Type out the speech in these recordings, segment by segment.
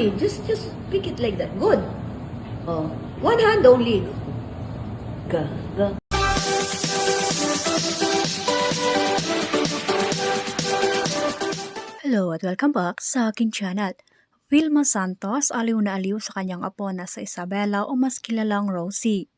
Properly. Just pick it like that. Good. Oh. One hand only. Go. Go. Hello at welcome back sa aking channel. Vilma Santos aliw na aliw sa kanyang apo na sa Isabela o mas kilalang Rosie.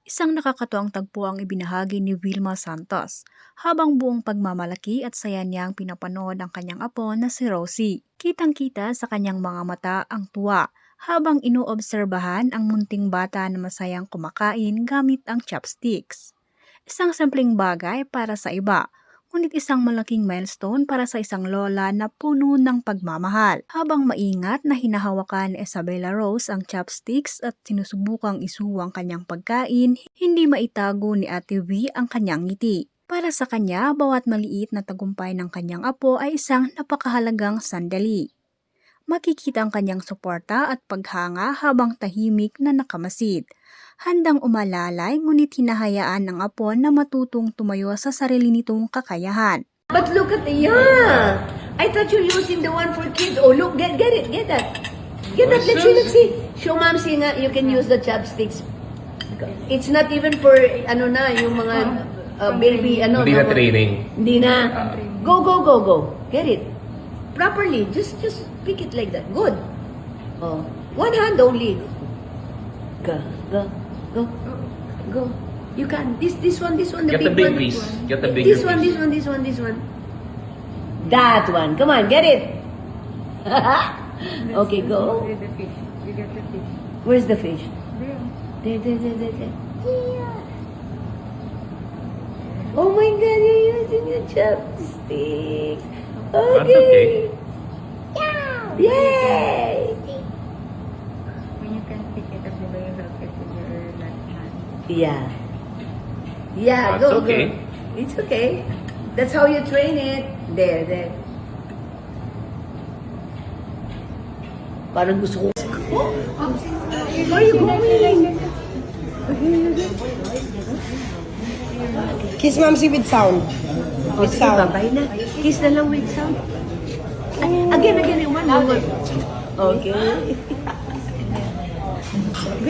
Isang nakakatuwang tagpo ang ibinahagi ni Vilma Santos habang buong pagmamalaki at saya niyang pinapanood ang kanyang apo na si Rosie. Kitang-kita sa kanyang mga mata ang tuwa habang inoobserbahan ang munting bata na masayang kumakain gamit ang chopsticks. Isang simpleng bagay para sa iba, ngunit isang malaking milestone para sa isang lola na puno ng pagmamahal. Habang maingat na hinahawakan ni Isabela Rose ang chopsticks at sinusubukang isuwang kanyang pagkain, hindi maitago ni Ate V ang kanyang ngiti. Para sa kanya, bawat maliit na tagumpay ng kanyang apo ay isang napakahalagang sandali. Makikita ang kanyang suporta at paghanga habang tahimik na nakamasid. Handang umalalay ngunit hinahayaan ng apo na matutong tumayo sa sarili nitong kakayahan. But look at the, yeah. I thought you're using the one for kids. Oh, look, get it, get that. Get that, let's see. Show mom see nga, you can use the chopsticks. It's not even for, ano na, yung mga baby, ano. Hindi na training. Hindi na. Go. Get it. Properly. Just pick it like that. Good. Oh. One hand only. Go. You can. This one, the Get big the big one. piece. Get the bigger This one. piece. That one. Come on, get it. Okay, go. With the fish. You get the fish. Where's the fish? There. There. Oh my God, you're using your chopsticks. That's okay. Yay! When you can pick it up, you help it with your left hand. Yeah, That's go. okay. It's okay. That's how you train it. There. Parang gusto ko. Where are you going? Kiss Mamsi with sound. With sound. Babay na. Kiss na lang with sound. Again, one more. Okay.